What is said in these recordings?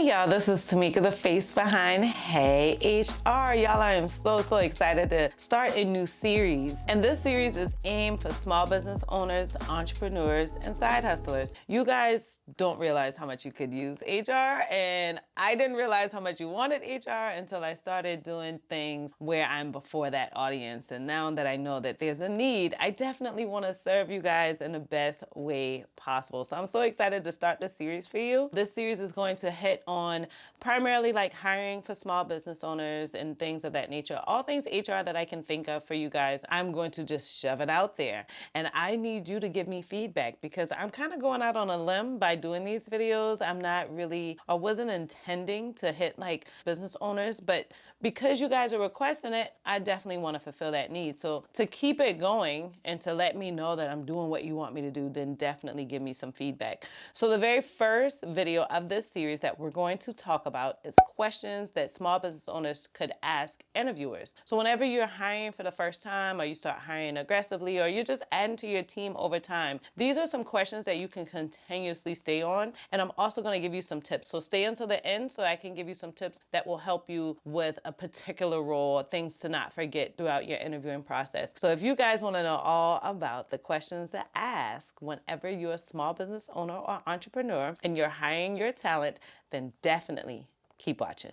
y'all, this is Tamika, the face behind Hey HR. Y'all, I am so excited to start a new series. And this series is aimed for small business owners, entrepreneurs, and side hustlers. You guys don't realize how much you could use HR, and I didn't realize how much you wanted HR until I started doing things where I'm before that audience. And now that I know that there's a need, I definitely want to serve you guys in the best way possible. So I'm so excited to start this series for you. This series is going to hit on primarily like hiring for small business owners and things of that nature. All things HR that I can think of for you guys, I'm going to just shove it out there. And I need you to give me feedback because I'm kind of going out on a limb by doing these videos. I'm not really, or wasn't intending to hit like business owners, but because you guys are requesting it, I definitely want to fulfill that need. So to keep it going and to let me know that I'm doing what you want me to do, then definitely give me some feedback. So the very first video of this series that we're going to talk about is questions that small business owners could ask interviewers. So whenever you're hiring for the first time, or you start hiring aggressively, or you're just adding to your team over time, these are some questions that you can continuously stay on. And I'm also going to give you some tips. So stay until the end so I can give you some tips that will help you with a particular role, things to not forget throughout your interviewing process. So if you guys want to know all about the questions to ask whenever you're a small business owner or entrepreneur and you're hiring your talent, then definitely keep watching.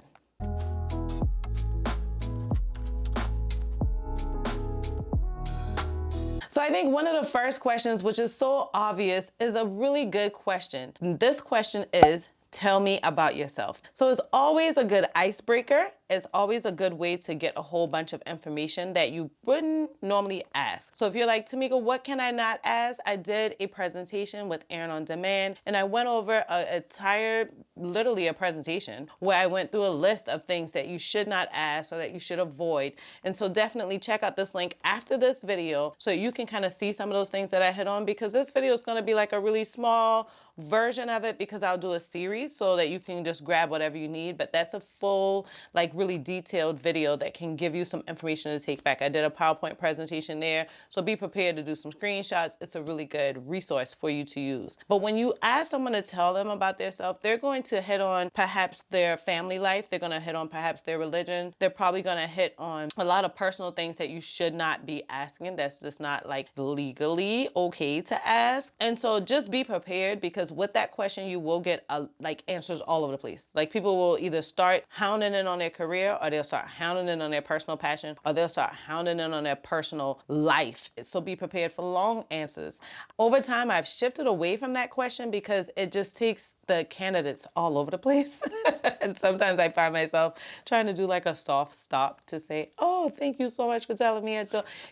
So I think one of the first questions, which is so obvious, is a really good question. This question is, tell me about yourself. So it's always a good icebreaker. It's always a good way to get a whole bunch of information that you wouldn't normally ask. So if you're like, Tamika, what can I not ask? I did a presentation with Earn on Demand, and I went over literally a presentation where I went through a list of things that you should not ask or that you should avoid. And so definitely check out this link after this video so you can kind of see some of those things that I hit on, because this video is going to be like a really small version of it because I'll do a series so that you can just grab whatever you need. But that's a full, like really detailed video that can give you some information to take back. I did a PowerPoint presentation there, so be prepared to do some screenshots. It's a really good resource for you to use. But when you ask someone to tell them about themselves, they're going to hit on perhaps their family life. They're going to hit on perhaps their religion. They're probably going to hit on a lot of personal things that you should not be asking. That's just not like legally okay to ask. And so just be prepared, because with that question, you will get like answers all over the place. Like people will either start hounding in on their career, or they'll start hounding in on their personal passion, or they'll start hounding in on their personal life. So be prepared for long answers. Over time, I've shifted away from that question because it just takes the candidates all over the place. And sometimes I find myself trying to do like a soft stop to say, oh, thank you so much for telling me.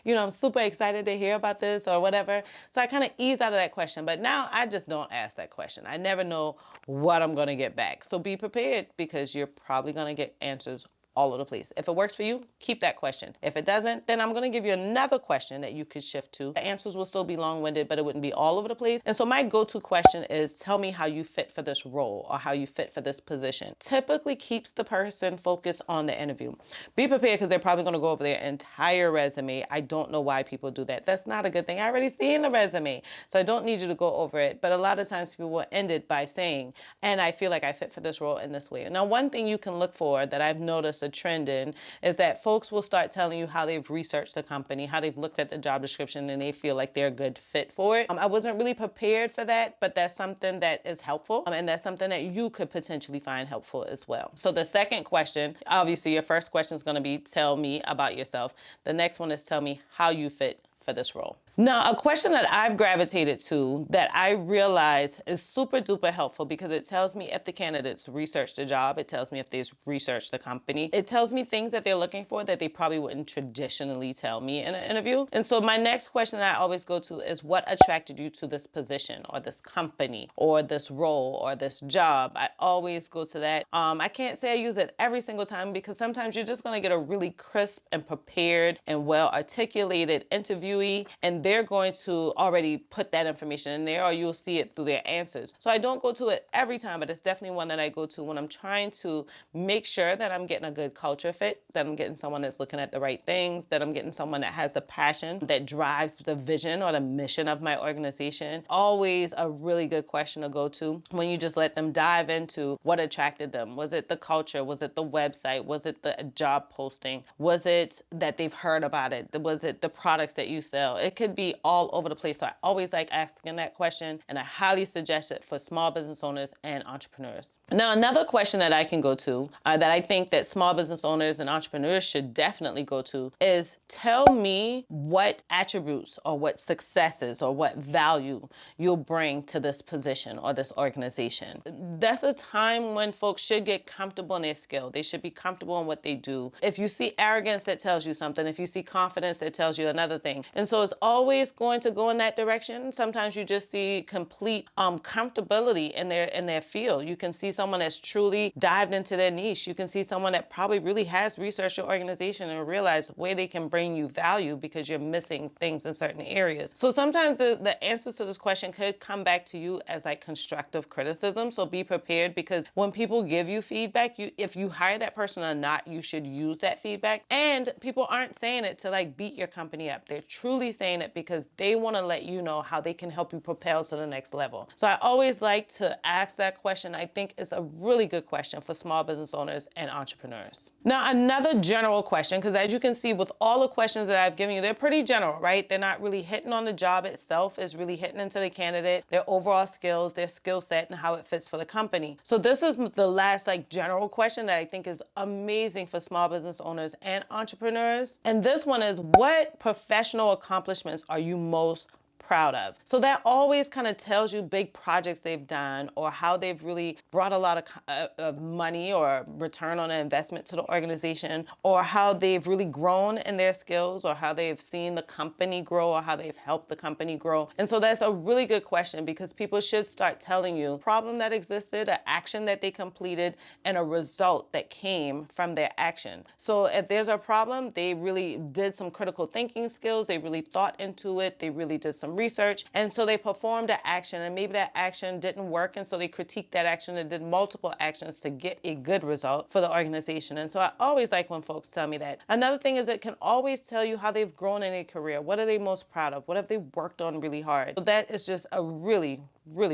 I'm super excited to hear about this or whatever. So I kind of ease out of that question. But now I just don't ask that question. I never know what I'm going to get back. So be prepared, because you're probably going to get answers all over the place. If it works for you, keep that question. If it doesn't, then I'm going to give you another question that you could shift to. The answers will still be long-winded, but it wouldn't be all over the place. And so my go-to question is, tell me how you fit for this role or how you fit for this position. Typically keeps the person focused on the interview. Be prepared, because they're probably going to go over their entire resume. I don't know why people do that. That's not a good thing. I already seen the resume, so I don't need you to go over it. But a lot of times people will end it by saying, and I feel like I fit for this role in this way. Now, one thing you can look for that I've noticed a trend in is that folks will start telling you how they've researched the company, how they've looked at the job description, and they feel like they're a good fit for it. I wasn't really prepared for that, but that's something that is helpful, and that's something that you could potentially find helpful as well. So the second question, obviously your first question is going to be, tell me about yourself. The next one is, tell me how you fit for this role. Now, a question that I've gravitated to that I realize is super duper helpful, because it tells me if the candidates researched the job, it tells me if they've researched the company, it tells me things that they're looking for that they probably wouldn't traditionally tell me in an interview. And so my next question that I always go to is, what attracted you to this position or this company or this role or this job? I always go to that. I can't say I use it every single time, because sometimes you're just going to get a really crisp and prepared and well articulated interviewee, and they're going to already put that information in there, or you'll see it through their answers. So I don't go to it every time, but it's definitely one that I go to when I'm trying to make sure that I'm getting a good culture fit, that I'm getting someone that's looking at the right things, that I'm getting someone that has the passion that drives the vision or the mission of my organization. Always a really good question to go to when you just let them dive into what attracted them. Was it the culture? Was it the website? Was it the job posting? Was it that they've heard about it? Was it the products that you sell? It could be all over the place. So I always like asking that question, and I highly suggest it for small business owners and entrepreneurs. Now, another question that I can go to that I think that small business owners and entrepreneurs should definitely go to is, tell me what attributes or what successes or what value you'll bring to this position or this organization. That's a time when folks should get comfortable in their skill. They should be comfortable in what they do. If you see arrogance, that tells you something. If you see confidence, that tells you another thing. And so it's always going to go in that direction. Sometimes you just see complete comfortability in their field. You can see someone that's truly dived into their niche. You can see someone that probably really has researched your organization and realized where they can bring you value because you're missing things in certain areas. So sometimes the answers to this question could come back to you as like constructive criticism. So be prepared, because when people give you feedback, if you hire that person or not, you should use that feedback. And people aren't saying it to like beat your company up. They're truly saying it because they want to let you know how they can help you propel to the next level. So I always like to ask that question. I think it's a really good question for small business owners and entrepreneurs. Now, another general question, because as you can see with all the questions that I've given you, they're pretty general, right? They're not really hitting on the job itself. It's really hitting into the candidate, their overall skills, their skill set, and how it fits for the company. So this is the last like general question that I think is amazing for small business owners and entrepreneurs. And this one is, what professional accomplishments are you most proud of? So that always kind of tells you big projects they've done, or how they've really brought a lot of money or return on an investment to the organization, or how they've really grown in their skills, or how they've seen the company grow, or how they've helped the company grow. And so that's a really good question, because people should start telling you a problem that existed, an action that they completed, and a result that came from their action. So if there's a problem, they really did some critical thinking skills, they really thought into it, they really did some research, and so they performed an action, and maybe that action didn't work, and so they critiqued that action and did multiple actions to get a good result for the organization. And so I always like when folks tell me that. Another thing is, it can always tell you how they've grown in their career. What are they most proud of? What have they worked on really hard? So that is just a really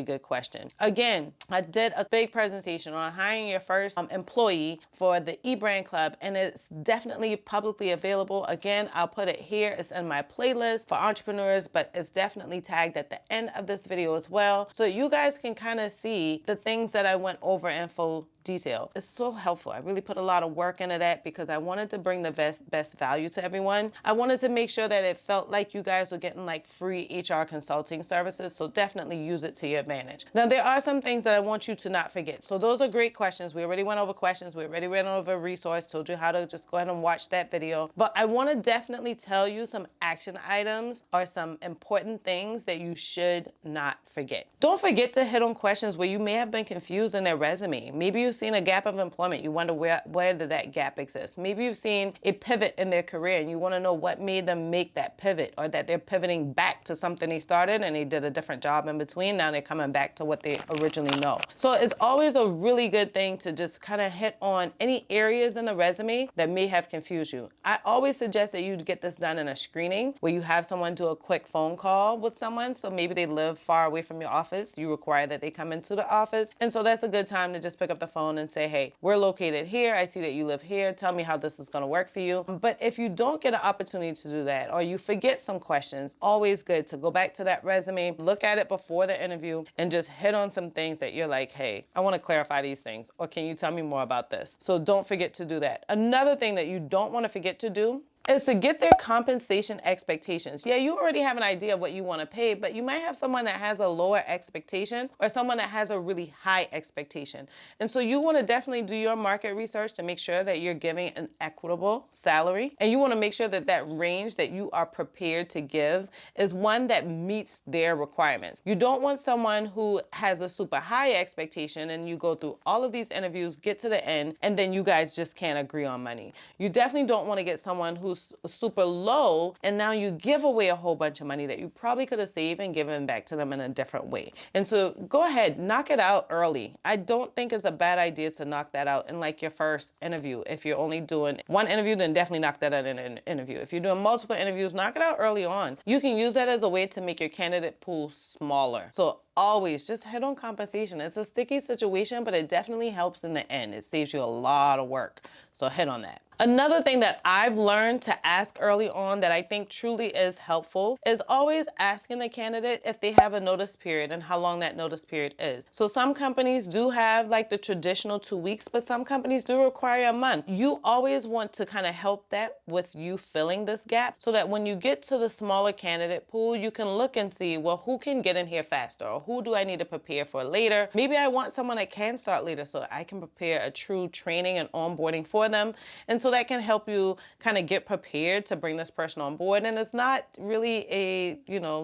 good question. Again, I did a big presentation on hiring your first employee for the eBrand Club, and it's definitely publicly available. Again, I'll put it here. It's in my playlist for entrepreneurs, but it's definitely tagged at the end of this video as well, so you guys can kind of see the things that I went over in full detail. It's so helpful. I really put a lot of work into that because I wanted to bring the best value to everyone. I wanted to make sure that it felt like you guys were getting like free HR consulting services, so definitely use it to your advantage. Now, there are some things that I want you to not forget. So those are great questions. We already went over questions. We already went over a resource, told you how to just go ahead and watch that video. But I want to definitely tell you some action items or some important things that you should not forget. Don't forget to hit on questions where you may have been confused in their resume. Maybe you've seen a gap of employment. You wonder where did that gap exist? Maybe you've seen a pivot in their career and you want to know what made them make that pivot, or that they're pivoting back to something they started and they did a different job in between. Now they're coming back to what they originally know. So it's always a really good thing to just kind of hit on any areas in the resume that may have confused you. I always suggest that you get this done in a screening where you have someone do a quick phone call with someone. So maybe they live far away from your office. You require that they come into the office. And so that's a good time to just pick up the phone and say, hey, we're located here. I see that you live here. Tell me how this is going to work for you. But if you don't get an opportunity to do that, or you forget some questions, always good to go back to that resume, look at it before the interview, and just hit on some things that you're like, hey, I want to clarify these things, or can you tell me more about this? So don't forget to do that. Another thing that you don't want to forget to do is to get their compensation expectations. Yeah, you already have an idea of what you want to pay, but you might have someone that has a lower expectation or someone that has a really high expectation. And so you want to definitely do your market research to make sure that you're giving an equitable salary. And you want to make sure that that range that you are prepared to give is one that meets their requirements. You don't want someone who has a super high expectation and you go through all of these interviews, get to the end, and then you guys just can't agree on money. You definitely don't want to get someone who's super low, and now you give away a whole bunch of money that you probably could have saved and given back to them in a different way. And so go ahead, knock it out early. I don't think it's a bad idea to knock that out in like your first interview. If you're only doing one interview, then definitely knock that out in an interview. If you're doing multiple interviews, knock it out early on. You can use that as a way to make your candidate pool smaller. So always just hit on compensation. It's a sticky situation, but it definitely helps in the end. It saves you a lot of work. So hit on that. Another thing that I've learned to ask early on that I think truly is helpful is always asking the candidate if they have a notice period and how long that notice period is. So some companies do have like the traditional 2 weeks, but some companies do require a month. You always want to kind of help that with you filling this gap so that when you get to the smaller candidate pool, you can look and see, well, who can get in here faster, or who do I need to prepare for later? Maybe I want someone that can start later so that I can prepare a true training and onboarding for them. And so that can help you kind of get prepared to bring this person on board. And it's not really a,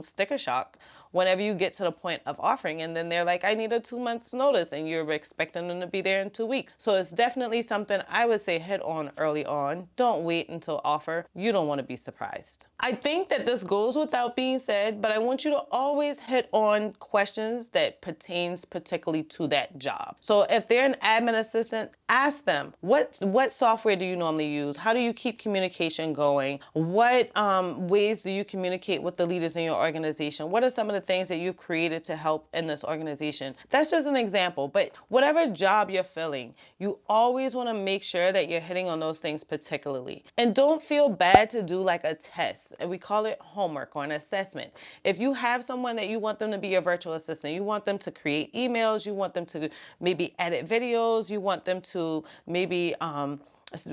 sticker shock whenever you get to the point of offering and then they're like, I need a 2 months notice, and you're expecting them to be there in 2 weeks. So it's definitely something I would say hit on early on. Don't wait until offer. You don't want to be surprised. I think that this goes without being said, but I want you to always hit on questions that pertains particularly to that job. So if they're an admin assistant, ask them, what software do you normally use? How do you keep communication going? What ways do you communicate with the leaders in your organization? What are some of the things that you've created to help in this organization? That's just an example, but whatever job you're filling, you always want to make sure that you're hitting on those things particularly. And don't feel bad to do like a test. And we call it homework or an assessment. If you have someone that you want them to be your virtual assistant, you want them to create emails, you want them to maybe edit videos, you want them to maybe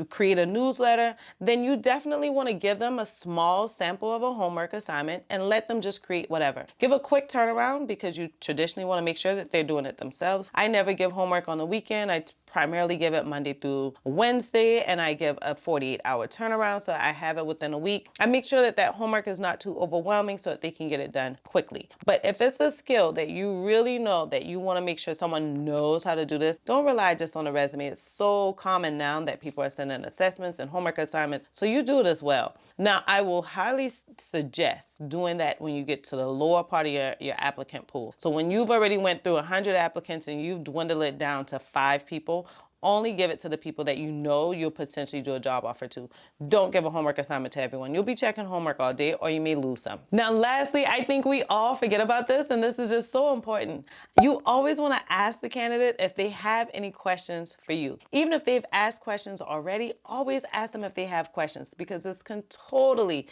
create a newsletter, then you definitely want to give them a small sample of a homework assignment and let them just create whatever. Give a quick turnaround because you traditionally want to make sure that they're doing it themselves. I never give homework on the weekend. I primarily give it Monday through Wednesday, and I give a 48-hour turnaround, so I have it within a week. I make sure that that homework is not too overwhelming so that they can get it done quickly. But if it's a skill that you really know that you want to make sure someone knows how to do this, don't rely just on a resume. It's so common now that people are sending assessments and homework assignments, so you do it as well. Now, I will highly suggest doing that when you get to the lower part of your applicant pool. So when you've already went through 100 applicants and you've dwindled it down to 5 people, only give it to the people that you know you'll potentially do a job offer to. Don't give a homework assignment to everyone. You'll be checking homework all day, or you may lose some. Now, lastly, I think we all forget about this, and this is just so important. You always want to ask the candidate if they have any questions for you. Even if they've asked questions already, always ask them if they have questions, because this can totally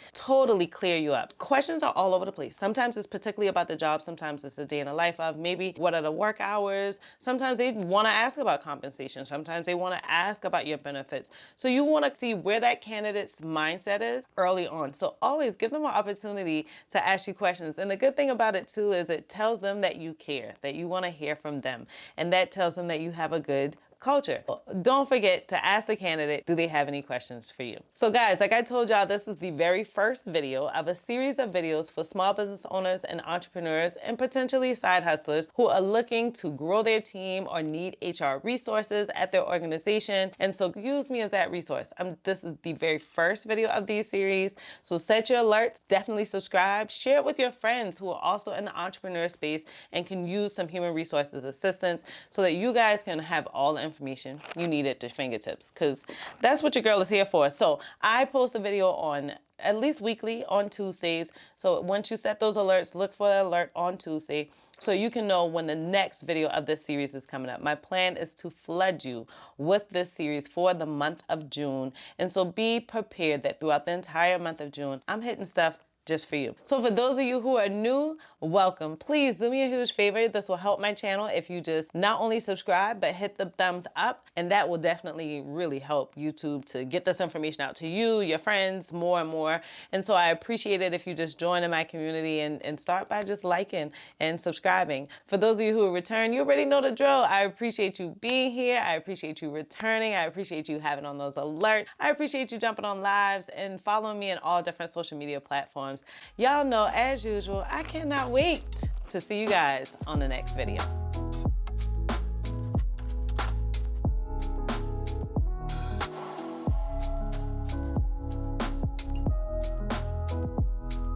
clear you up. Questions are all over the place. Sometimes it's particularly about the job. Sometimes it's a day in the life of, maybe what are the work hours. Sometimes they want to ask about compensation. Sometimes they want to ask about your benefits. So you want to see where that candidate's mindset is early on. So always give them an opportunity to ask you questions. And the good thing about it too is it tells them that you care, that you want to hear from them. And that tells them that you have a good culture. Don't forget to ask the candidate, do they have any questions for you? So guys, like I told y'all, this is the very first video of a series of videos for small business owners and entrepreneurs and potentially side hustlers who are looking to grow their team or need HR resources at their organization. And so use me as that resource. This is the very first video of these series. So set your alerts, definitely subscribe, share it with your friends who are also in the entrepreneur space and can use some human resources assistance so that you guys can have all the information you need at your fingertips, because that's what your girl is here for. So I post a video on at least weekly on Tuesdays. So once you set those alerts, look for the alert on Tuesday so you can know when the next video of this series is coming up. My plan is to flood you with this series for the month of June. And so be prepared that throughout the entire month of June, I'm hitting stuff just for you. So for those of you who are new, welcome. Please do me a huge favor. This will help my channel if you just not only subscribe, but hit the thumbs up. And that will definitely really help YouTube to get this information out to you, your friends, more and more. And so I appreciate it if you just join in my community and start by just liking and subscribing. For those of you who return, you already know the drill. I appreciate you being here. I appreciate you returning. I appreciate you having on those alerts. I appreciate you jumping on lives and following me on all different social media platforms. Y'all know, as usual, I cannot wait to see you guys on the next video.